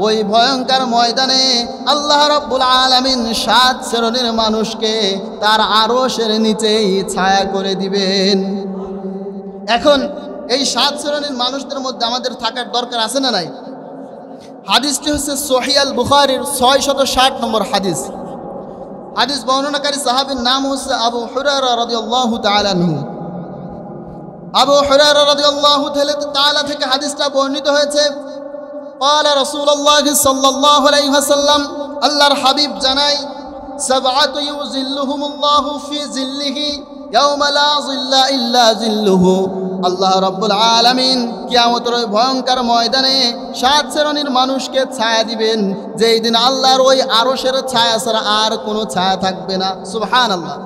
ওই ভয়ঙ্কর ময়দানে আল্লাহ রাব্বুল আলামিন 7 শ্রেণীর মানুষকে তার আরশের নিচেই ছায়া করে দিবেন। এখন এই 7 শ্রেণীর মানুষদের মধ্যে আমাদের থাকার দরকার আছে না নাই? হাদিসটি হচ্ছে সহিহ আল বুখারীর 660 নম্বর হাদিস। হাদিস বর্ণনাকারী সাহাবীর নাম হচ্ছে আবু হুরায়রা রাদিয়াল্লাহু তাআলা আনহু। আবু হুরায়রা রাদিয়াল্লাহু তাআলা থেকে হাদিসটা বর্ণিত হয়েছে। قال رسول الله صلى الله عليه وسلم, আল্লাহর হাবিব জানাই, সাবআতু ইউযিল্লুহুমুল্লাহু ফি জিল্লিহি ইয়াওমা লা জিল্লা ইল্লা জিল্লুহু। আল্লাহ রাব্বুল আলামিন কিয়ামতের ওই ভয়ঙ্কর ময়দানে 7 শ্রেণীর মানুষকে ছায়া দিবেন, যেই দিন আল্লাহর ওই আরশের ছায়া ছাড়া আর কোনো ছায়া থাকবে না। সুবহানাল্লাহ।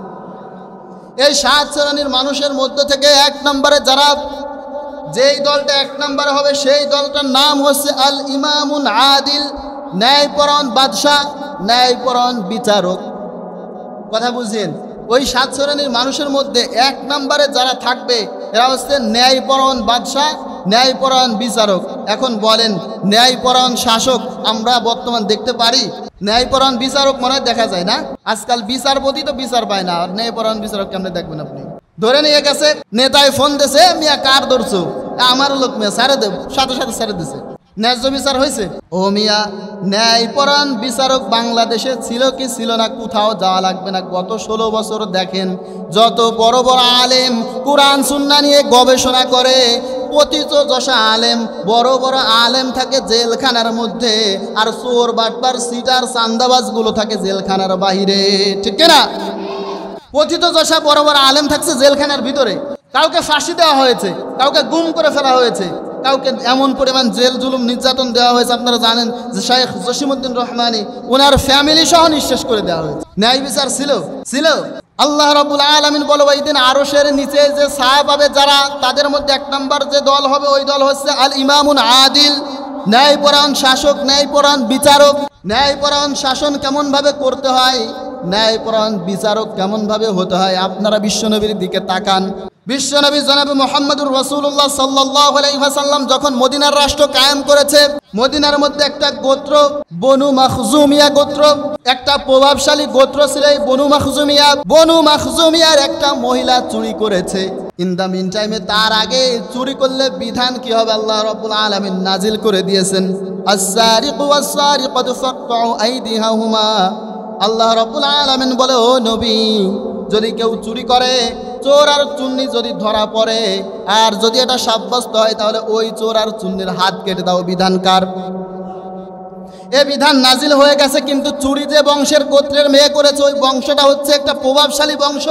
এই 7 শ্রেণীর মানুষের মধ্য থেকে 1 নম্বরে যারা, যেই দলটা 1 নম্বরে হবে সেই দলটার নাম হচ্ছে আল ইমামুন আদিল, ন্যায়পরায়ণ বাদশাহ, ন্যায়পরায়ণ বিচারক। কথা বুঝছেন? ওই 7 শ্রেণীর মানুষের মধ্যে 1 নম্বরে যারা থাকবে এরা হচ্ছে ন্যায়পরায়ণ বাদশাহ, ন্যায়পরায়ণ বিচারক। এখন বলেন, ন্যায়পরায়ণ শাসক আমরা বর্তমান দেখতে পারি? ন্যায়পরায়ণ বিচারক মনে হয় দেখা যায় না। আজকাল বিচারপতি তো বিচার পায় না, আর ন্যায়পরায়ণ বিচারক কেমনে দেখবেন আপনি? ধরে নিয়ে গেছে, নেতায় ফোন দিছে, মিয়া কার ধরছো? আমার লোক মিয়া, সারে দেব, সাথে সাথে সারে দিছে। ন্যায্য বিচার হয়েছে? ও মিয়া, ন্যায়পরায়ণ বিচারক বাংলাদেশে ছিল কি ছিল না, কোথাও যাওয়া লাগবে না। গত 16 বছর দেখেন, যত বড় বড় আলেম কোরআন সুন্নাহ নিয়ে গবেষণা করে, পতিতযশা আলেম, বড় বড় আলেম থাকে জেলখানার মধ্যে, আর চোর বাটপার সিটার চান্দাবাজগুলো থাকে জেলখানার বাইরে, ঠিক না? পতিতযশা বড় বড় আলেম থাকছে জেলখানার ভিতরে, কাউকে ফাঁসি দেওয়া হয়েছে, কাউকে গুম করে ফেলা হয়েছে, কাউকে এমন পরিমাণ জেল জুলুম নির্যাতন দেওয়া হয়েছে। আপনারা জানেন যে শেখ জসিমউদ্দিন রহমানী ওনার ফ্যামিলি সহ নিঃশেষ করে দেওয়া হয়েছে। ন্যায় বিচার ছিল। আল্লাহ রাব্বুল আলামিন বলে ওই দিন আরশের নিচে যে ছায়া পাবে যারা, তাদের মধ্যে এক নম্বর যে দল হবে ওই দল হচ্ছে আল ইমামুন আদিল, ন্যায়পরায়ণ শাসক, ন্যায়পরায়ণ বিচারক। ন্যায়পরায়ণ শাসন কেমন ভাবে করতে হয়, ন্যায়পরায়ণ বিচারক কেমন ভাবে হতে হয়, আপনারা বিশ্বনবীর দিকে তাকান। বিশ্বনবী জনাবে মুহাম্মদুর রাসূলুল্লাহ সাল্লাল্লাহু আলাইহি ওয়াসাল্লাম যখন মদিনার রাষ্ট্র কায়েম করেছে, মদিনার মধ্যে একটা গোত্র বনু মাখজুমিয়া গোত্র, একটা প্রভাবশালী গোত্র ছিল এই বনু মাখজুমিয়া। বনু মাখজুমিয়ার একটা মহিলা চুরি করেছে। ইন দ্য মিন টাইমে, তার আগে চুরি করলে বিধান কি হবে আল্লাহ রাব্বুল আলামিন নাজিল করে দিয়েছেন, আস-সারিকু ওয়াস-সারিকাতু ফাকতাউ আইদিহাহুমা। আল্লাহ রাব্বুল আলামিন বলে, ও নবী, যদি কেউ চুরি করে, চোর আর চুন্নি যদি ধরা পড়ে, আর যদি এটা সাব্যস্ত হয়, তাহলে ওই চোর আর চুন্নির হাত কেটে দাও। বিধানকার এ বিধান নাজিল হয়ে গেছে, কিন্তু চুরি যে বংশের গোত্রের মেয়ে করেছে, ওই বংশটা হচ্ছে একটা প্রভাবশালী বংশ।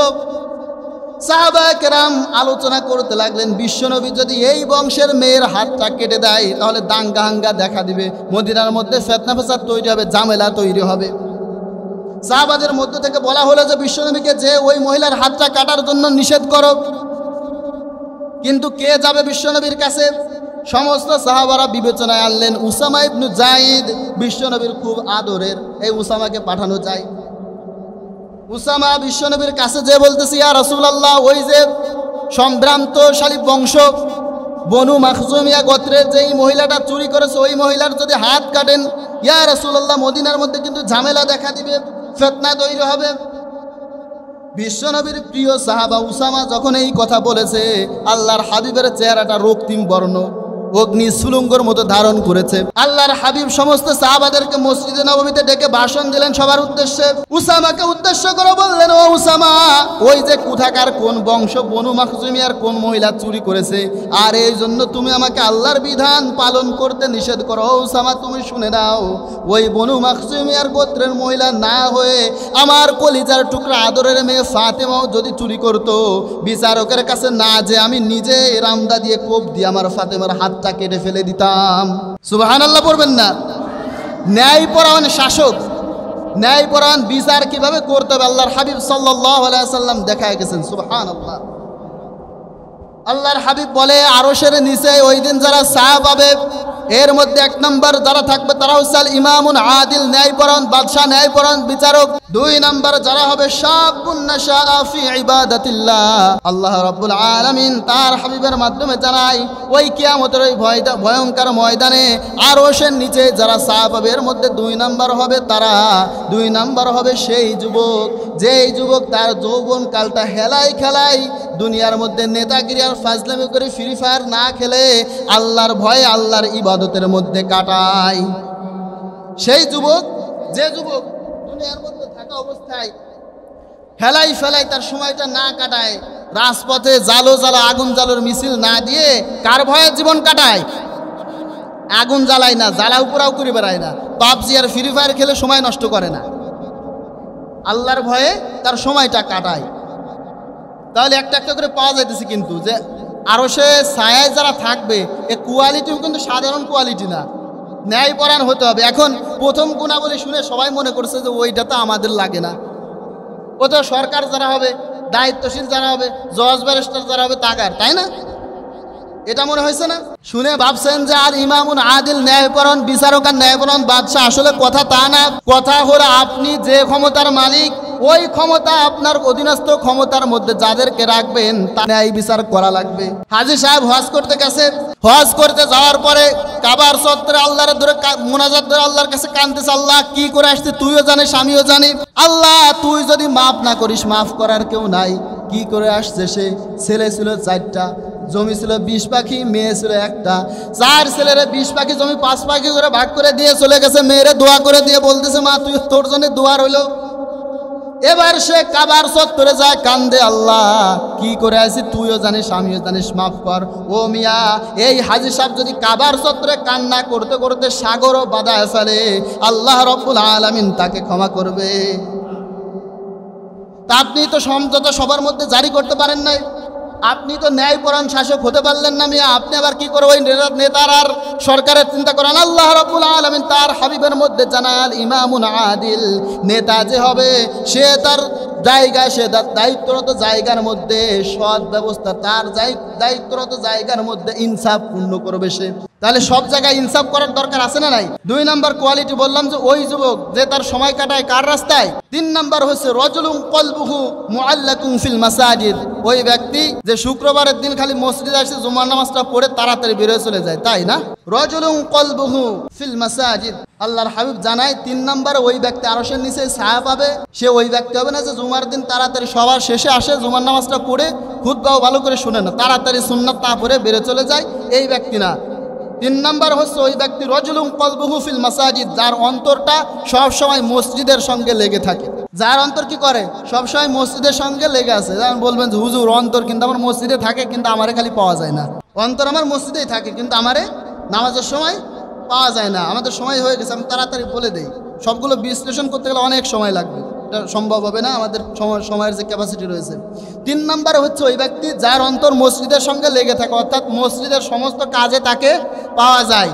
সাহাবায়ে কেরাম আলোচনা করতে লাগলেন, বিশ্বনবী যদি এই বংশের মেয়ের হাতটা কেটে দেয়, তাহলে দাঙ্গা হাঙ্গা দেখা দিবে, মদিনার মধ্যে ফিতনা ফাসাদ তৈরি হবে, ঝামেলা তৈরি হবে। সাহাবাদের মধ্য থেকে বলা হলো যে বিশ্বনবীকে যে ওই মহিলার হাতটা কাটার জন্য নিষেধ করো। কিন্তু কে যাবে বিশ্বনবীর কাছে? সমস্ত সাহাবারা বিবেচনায় আনলেন উসামা ইবনে যায়েদ, বিশ্বনবীর খুব আদরের, এই উসামাকে পাঠানো যায়। উসামা বিশ্বনবীর কাছে যে বলতেছে, ইয়া রাসূলুল্লাহ, ওই যে সম্ভ্রান্তশালী বংশ বনু মাখজুমিয়া গোত্রের যেই মহিলাটা চুরি করেছে, ওই মহিলার যদি হাত কাটেন, ইয়া রাসূলুল্লাহ, মদিনার মধ্যে কিন্তু ঝামেলা দেখা দিবে, ফিতনা তৈরি হবে। বিশ্বনবীর প্রিয় সাহাবা উসামা যখন এই কথা বলেছে, আল্লাহর হাবিবের চেহারাটা রক্তিম বর্ণ, অগ্নি সুলঙ্গর মতো ধারণ করেছে। আল্লাহর হাবিব সমস্ত সাহাবাদেরকে মসজিদে নববীতে ডেকে ভাষণ দিলেন সবার উদ্দেশ্যে। উসামাকে উদ্দেশ্য করে বললেন, ও উসামা, ওই যে কোথাকার কোন বংশ বনু মাখজুমিয়ার কোন মহিলা চুরি করেছে, আর এই জন্য তুমি আমাকে আল্লাহর বিধান পালন করতে নিষেধ করো। ও উসামা, তুমি শুনে নাও, ওই বনু মাখজুমিয়ার গোত্রের মহিলা না হয়ে আমার কলিজার টুকরা আদরের মেয়ে ফাতেমাও যদি চুরি করতো, বিচারকের কাছে না যে আমি নিজে রামদা দিয়ে কোপ দিয়ে আমার ফাতেমার হাতটা কেটে ফেলে দিতাম। সুবহানাল্লাহ পড়বেন না? ন্যায়পরায়ণ শাসক, ন্যায়পরায়ণ বিচার কিভাবে করতে হবে আল্লাহর হাবিব সাল্লাল্লাহু আলাইহি ওয়াসাল্লাম দেখায় গেছেন। সুবহানাল্লাহ। আল্লাহর হাবিব বলে, আরশের নিচে ওই দিন যারা ছায়া পাবে, এর মধ্যে এক নম্বর যারা থাকবে তারা হচ্ছে আল ইমামুন আদিল, ন্যায়পরায়ণ বাদশা, ন্যায়পরায়ণ বিচারক। দুই নম্বর যারা হবে শাবুন নাশাআ ফি ইবাদাতিল্লাহ। আল্লাহ রাব্বুল আলামিন তার হাবিবের মাধ্যমে জানায়, ওই কিয়ামতের ওই ভয়ঙ্কর ময়দানে আরশের নিচে যারা ছায়া পাবে, এর মধ্যে দুই নম্বর হবে তারা, দুই নম্বর হবে সেই যুবক, যেই যুবক তার যৌবন কালটা হেলাই খেলাই দুনিয়ার মধ্যে নেতাগিরি আর ফাজলামি করে ফ্রি ফায়ার না খেলে আল্লাহর ভয়ে আল্লাহর ইবাদতের মধ্যে কাটায়। সেই যুবক, যে যুবক দুনিয়ার মধ্যে থাকা অবস্থায় হেলাই ফেলাই তার সময়টা না কাটায়, রাজপথে জালো জ্বালা আগুন জ্বালোর মিছিল না দিয়ে কার ভয়ে জীবন কাটায়? আগুন জ্বালায় না, জ্বালাও পোড়াও করে বেড়ায় না, পাবজি আর ফ্রি ফায়ার খেলে সময় নষ্ট করে না, আল্লাহর ভয়ে তার সময়টা কাটায়। তাহলে একটা একটা করে পাওয়া যাইতেছে, কিন্তু যে আরো সে ছায়ায় যারা থাকবে, এ কোয়ালিটিও কিন্তু সাধারণ কোয়ালিটি না, ন্যায়পরায়ণ হতে হবে। এখন প্রথম গুণাবলী শুনে সবাই মনে করছে যে ওইটা তো আমাদের লাগে না, ও তো সরকার যারা হবে, দায়িত্বশীল যারা হবে, জজ ব্যারিস্টার যারা হবে তাকার, তাই না? এটা মনে হয়েছে না? শুনে ভাবছেন যে আর ইমামুন আদিল, ন্যায়পরায়ণ বিচারক আর ন্যায়পরায়ণ বাদশা, আসলে কথা তা না। কথা হলো আপনি যে ক্ষমতার মালিক, ওই ক্ষমতা আপনার অধীনস্থ ক্ষমতার মধ্যে যাদেরকে রাখবেন তা ন্যায় বিচার করা লাগবে। হাজী সাহেব হজ করতে গেছে, হজ করতে যাওয়ার পরে কাবার চত্বরে আল্লাহর ধরে মুনাজাত ধরে আল্লাহর কাছে কাঁদতেছে, আল্লাহ কি করে আসছে তুইও জানিস আমিও জানি, আল্লাহ তুই যদি মাফ না করিস, মাফ করার কেউ নাই। কি করে আসছে সে? ছেলে ছিল 4টা, জমি ছিল 20 পাখি, মেয়ে ছিল 1টা। 4 ছেলেরে 20 পাখি জমি 5 পাখি করে ভাগ করে দিয়ে চলে গেছে। মেয়েরে দোয়া করে দিয়ে বলতেছে, মা তুই তোর জন্য দোয়া রইল, এবার সে কাবার চত্বরে যায়, কান্দে, আল্লাহ কি করে আছি তুইও জানিস আমিও জানিস, মাফ কর। ও মিয়া, এই হাজী সাহেব যদি কাবার চত্বরে কান্না করতে করতে সাগরও বাঁধায় ফেলে, আল্লাহ রব্বুল আলামিন তাকে ক্ষমা করবে। তা আপনি তো সমঝোতা সবার মধ্যে জারি করতে পারেন নাই, আপনি তো ন্যায়পরায়ণ শাসক হতে পারলেন না মিয়া, আপনি আবার কি করে ওই নেতার আর সরকারের চিন্তা করেন? আল্লাহ রাব্বুল আলামিন তার হাবিবের মধ্যে জানাল, ইমামুন আদিল, নেতা যে হবে সে তার জায়গায়, সে তার দায়িত্বরত জায়গার মধ্যে সৎ ব্যবস্থা, তার দায়িত্বরত জায়গার মধ্যে ইনসাফ পূর্ণ করবে সে। তাহলে সব জায়গায় ইনসাফ করার দরকার আছে না নাই? 2 নাম্বার কোয়ালিটি বললাম যে ওই যুবক যে তার সময় কাটায় কার রাস্তায়। 3 নাম্বার হচ্ছে রজুলুন কলবুহু মুআল্লাকুন ফিল মাসাজিদ, ওই ব্যক্তি যে শুক্রবারের দিন খালি মসজিদে এসে জুমার নামাজটা পড়ে তাড়াতাড়ি বেরোয় চলে যায়, তাই না? রজুলুন কলবুহু ফিল মাসাজিদ, আল্লাহর হাবিব জানায় 3 নাম্বারে ওই ব্যক্তি আরশের নিচে ছায়া পাবে। সে ওই ব্যক্তি হবে না যে জুমার দিন তাড়াতাড়ি সবার শেষে আসে, জুমার নামাজটা পড়ে খুতবাও ভালো করে শুনে না, তাড়াতাড়ি সুন্নাত তা পড়ে বেরো চলে যায়, এই ব্যক্তি না। 3 নাম্বার হচ্ছে ওই ব্যক্তি রজুলুন কলবুহু ফিল মাসাজিদ, যার অন্তরটা সবসময় মসজিদের সঙ্গে লেগে থাকে। যার অন্তর কি করে? সবসময় মসজিদের সঙ্গে লেগে আছে। যেমন বলবেন যে হুজুর অন্তর কিন্তু আমার মসজিদে থাকে, কিন্তু আমারে খালি পাওয়া যায় না। অন্তর আমার মসজিদেই থাকে, কিন্তু আমারে নামাজের সময় পাওয়া যায় না। আমাদের সময় হয়ে গেছে, আমি তাড়াতাড়ি বলে দেই, সবগুলো বিশ্লেষণ করতে গেলে অনেক সময় লাগবে, এটা সম্ভব হবে না, আমাদের সময়ের যে ক্যাপাসিটি রয়েছে। 3 নাম্বারে হচ্ছে ওই ব্যক্তি যার অন্তর মসজিদের সঙ্গে লেগে থাকে, অর্থাৎ মসজিদের সমস্ত কাজে তাকে পাওয়া যায়।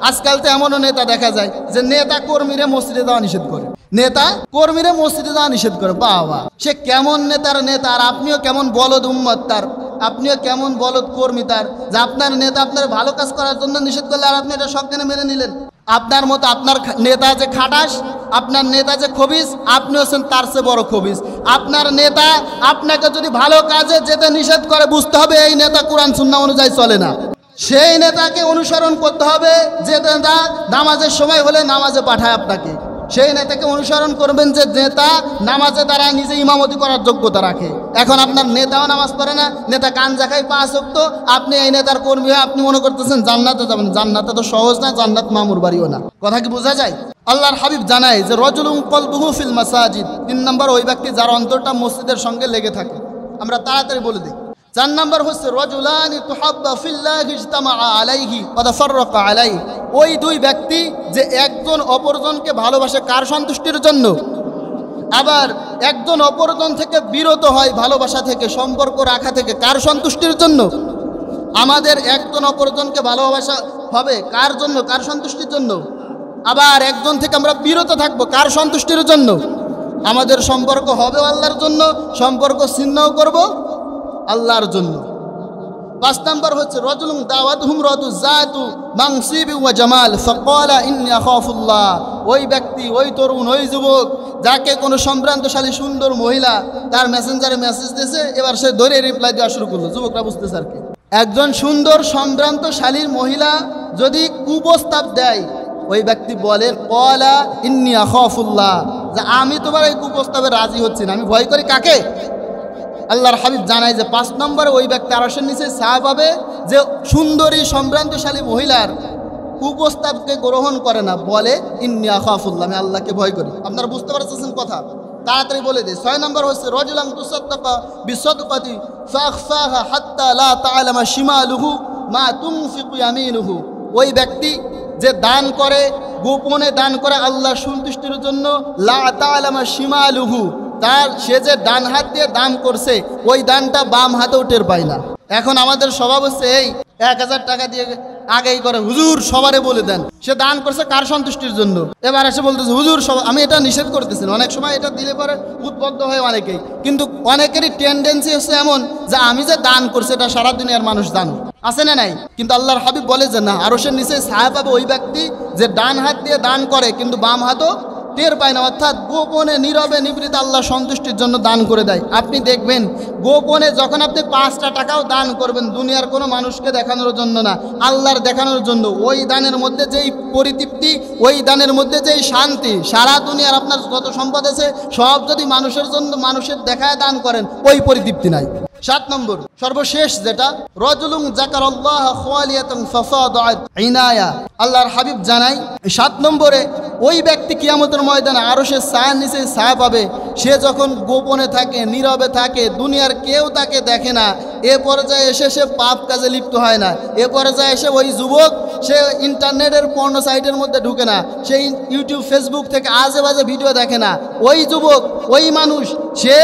আজকাল তো এমনও নেতা দেখা যায় যে নেতা কর্মীরা মসজিদে যাওয়া নিষেধ করে, নেতা কর্মীরা মসজিদে যাওয়া নিষেধ করে। বাবা, সে কেমন নেতার নেতা, আর আপনিও কেমন বলদ উম্মত তার, আপনিও কেমন বলদ কর্মী তার, যে আপনার নেতা আপনার ভালো কাজ করার জন্য নিষেধ করলে আর আপনি এটা সজ্ঞানে মেনে নিলেন। আপনার মতো আপনার নেতা যে খাটাস, আপনার নেতা যে খবিস, আপনি হচ্ছেন তার চেয়ে বড় খবিস। আপনার নেতা আপনাকে যদি ভালো কাজে যেতে নিষেধ করে, বুঝতে হবে এই নেতা কোরআন সুন্নাহ অনুযায়ী চলে না। সেই নেতাকে অনুসরণ করতে হবে যে নেতা নামাজের সময় হলে নামাজে পাঠায় আপনাকে, সেই নেতাকে অনুসরণ করবেন যে নেতা নামাজে দ্বারা নিজে ইমামতি করার যোগ্যতা রাখে। এখন আপনার নেতাও নামাজ পড়ে না, নেতা কাঞ্জা খায় 5 ওয়াক্ত, আপনি এই নেতার কর্মী হয়ে আপনি মনে করতেছেন জান্নাতে যাবেন। জান্নাতে তো সহজ না, জান্নাত মামুর বাড়িও না। কথা কি বোঝা যায়? আল্লাহর হাবিব জানায় যে রজুলুন কলবুহু ফিল মাসাজিদ, 3 নাম্বার ওই ব্যক্তি যার অন্তরটা মসজিদের সঙ্গে লেগে থাকে। আমরা তাড়াতাড়ি বলে দিই। 4 নাম্বার হচ্ছে রজুলানি তুহাব্বা ফিল্লাহি ইজতামা আলাইহি ওয়া তাফাররাকা আলাইহি, ওই 2 ব্যক্তি যে একজন অপরজনকে ভালোবাসে কার সন্তুষ্টির জন্য, আবার একজন অপরজন থেকে বিরত হয়, ভালোবাসা থেকে, সম্পর্ক রাখা থেকে, কার সন্তুষ্টির জন্য? আমাদের একজন অপরজনকে ভালোবাসা হবে কার জন্য? কার সন্তুষ্টির জন্য। আবার একজন থেকে আমরা বিরত থাকবো কার সন্তুষ্টির জন্য? আমাদের সম্পর্ক হবে আল্লাহর জন্য, সম্পর্ক ছিন্নও করব আল্লাহর জন্য। 5 নাম্বার হচ্ছে রজুলুন দাওয়াতহুম রাতু যাতু মানসিবি ওয়া জামাল ফাকালা ইন্নী আখাফুল্লাহ, ওই ব্যক্তি, ওই তরুণ, ওই যুবক যাকে কোনো সম্ভ্রান্তশালী সুন্দর মহিলা তার মেসেঞ্জারে মেসেজ দিয়েছে, এবার সে ধরে রিপ্লাই দেওয়া শুরু করলো। যুবকরা বুঝতেছে আর কি, একজন সুন্দর সম্ভ্রান্তশালী মহিলা যদি কুপ্রস্তাব দেয়, ওই ব্যক্তি বলে ক্বালা ইন্নী আখাফুল্লাহ, যে আমি তোমার এই কুপ্রস্তাবে রাজি হচ্ছি না, আমি ভয় করি কাকে? আল্লাহর হাবিব জানায় যে 5 নম্বরে ওই ব্যক্তি আরশের নিচে ছায়া পাবে যে সুন্দরী সম্ভ্রান্তশালী মহিলার কুপ্রস্তাবকে গ্রহণ করে না, বলে ইন্নী আখাফুল্লাহ, আমি আল্লাহকে ভয় করি। আপনারা বুঝতে পারছেন কথা? তাড়াতাড়ি বলে দিই। 6 নম্বর হচ্ছে রাজুলান তুসাদ্দাকা বিসাদকাতি ফাখফাহা হাত্তা লা তা'লামা শিমালুহু মা তুনফিকু ইয়ামিনুহু, ওই ব্যক্তি যে দান করে, গোপনে দান করে আল্লাহর সন্তুষ্টির জন্য, লা তা'লামা শিমালুহু, তার সে যে ডান হাত দিয়ে দান করছে ওই দানটা বাম হাতেও টের পায় না। এখন আমাদের স্বভাব হচ্ছে এই 1000 টাকা দিয়ে আগেই করে হুজুর সবারে বলে দেন, সে দান করছে কার সন্তুষ্টির জন্য, এবার এসে বলতেছে হুজুর আমি এটা নিষেধ করতেছি। অনেক সময় এটা দিলে পরে উদ্বুদ্ধ হয় অনেকেই, কিন্তু অনেকেরই টেন্ডেন্সি হচ্ছে এমন যে আমি যে দান করছি এটা সারা দুনিয়ার মানুষ জানো, আছে না নাই? কিন্তু আল্লাহর হাবিব বলে যে না, আরশের নিচে ছায়া পাবে ওই ব্যক্তি যে ডান হাত দিয়ে দান করে কিন্তু বাম হাতও টের পায় না, অর্থাৎ গোপনে নীরবে নিবৃত আল্লাহ সন্তুষ্টির জন্য দান করে দেয়। আপনি দেখবেন গোপনে যখন আপনি 5টা টাকাও দান করবেন, দুনিয়ার কোনো মানুষকে দেখানোর জন্য না, আল্লাহর দেখানোর জন্য, ওই দানের মধ্যে যেই পরিতৃপ্তি, ওই দানের মধ্যে যেই শান্তি, সারা দুনিয়ার আপনার যত সম্পদ আছে সব যদি মানুষের জন্য, মানুষের দেখায় দান করেন, ওই পরিতৃপ্তি নাই। 7 নম্বর সর্বশেষ যেটা, রজুলুন যাকারাল্লাহ খালিয়াতান ফাফাদাত ইনায়া। আল্লাহর হাবিব জানাই 7 নম্বরে ওই ব্যক্তি কিয়ামতের ময়দানে আরশের ছায়ার নিচে ছায়া পাবে, সে যখন গোপনে থাকে, নীরবে থাকে, দুনিয়ার কেউ তাকে দেখে না, এ পর্যায়ে এসে সে পাপ কাজে লিপ্ত হয় না, এ পর্যায়ে এসে ওই যুবক সে ইন্টারনেটের পর্ন সাইটের মধ্যে ঢুকে না, সে ইউটিউব ফেসবুক থেকে আজে বাজে ভিডিও দেখে না। ওই যুবক, ওই মানুষ সে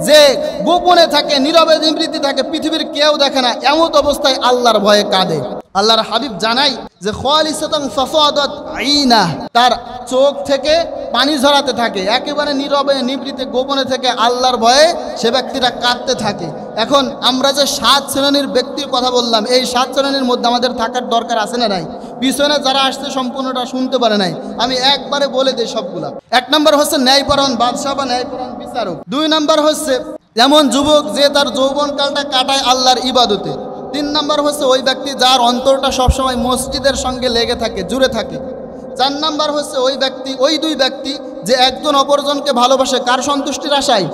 যে গোপনে থাকে, নীরবে নিবৃত্তি থাকে, পৃথিবীর কেউ দেখে না, এমন অবস্থায় আল্লাহর ভয়ে কাঁদে। আল্লাহর হাবিব জানাই যে খালিসাতান ফাফাদাত আইনা, তার চোখ থেকে পানি ঝরাতে থাকে, একেবারে নীরবে নিবৃত্তি গোপনে থেকে আল্লাহর ভয়ে সে ব্যক্তিরা কাঁদতে থাকে। এখন আমরা যে 7 শ্রেণীর ব্যক্তির কথা বললাম, এই 7 শ্রেণীর মধ্যে আমাদের থাকার দরকার আছে না নাই? পিছনে যারা আসছে সম্পূর্ণটা শুনতে পারে নাই, আমি একবারে বলে দিই সবগুলা। 1 নম্বর হচ্ছে ন্যায়পরায়ণ বাদশা বা ন্যায়পরায়ণ বিচারক। 2 নম্বর হচ্ছে এমন যুবক যে তার যৌবনকালটা কাটায় আল্লাহর ইবাদতে। 3 নম্বর হচ্ছে ওই ব্যক্তি যার অন্তরটা সবসময় মসজিদের সঙ্গে লেগে থাকে, জুড়ে থাকে। 4 নম্বর হচ্ছে ওই ব্যক্তি, ওই 2 ব্যক্তি যে একজন অপরজনকে ভালোবাসে কার সন্তুষ্টির আশায়,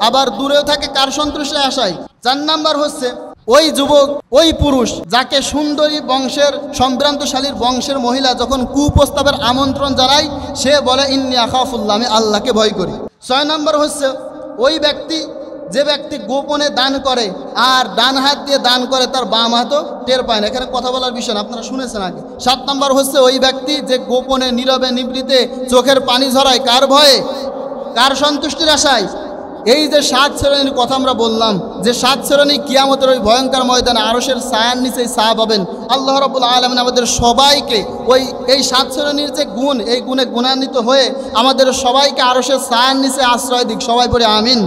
আবার দূরেও থাকে কার সন্তুষ্টির আশায়। 4 নম্বর হচ্ছে ওই যুবক, ওই পুরুষ যাকে সুন্দরী বংশের, সম্ভ্রান্তশালীর বংশের মহিলা যখন কুপ্রস্তাবের আমন্ত্রণ জানায়, সে বলে ইন্নী আখাফুল্লাহ, আমি আল্লাহকে ভয় করি। 6 নম্বর হচ্ছে ওই ব্যক্তি, যে ব্যক্তি গোপনে দান করে আর ডান হাত দিয়ে দান করে, তার বাম হাতও টের পায় না। এখানে কথা বলার বিষয় না, আপনারা শুনেছেন আগে। 7 নম্বর হচ্ছে ওই ব্যক্তি যে গোপনে নীরবে নিবৃত্তে চোখের পানি ঝরায় কার ভয়ে, কার সন্তুষ্টির আশায়। এই যে 7 শ্রেণীর কথা আমরা বললাম, যে 7 শ্রেণী কিয়ামতের ওই ভয়ঙ্কর ময়দানে আরশের ছায়ার নিচেই ছায়া পাবেন। আল্লাহ রাব্বুল আলামিন আমাদের সবাইকে এই 7 শ্রেণীর যে গুণ, এই গুণে গুণান্বিত হয়ে আমাদের সবাইকে আরশের ছায়ার নিচে আশ্রয় দিক। সবাই পড়ে আমিন।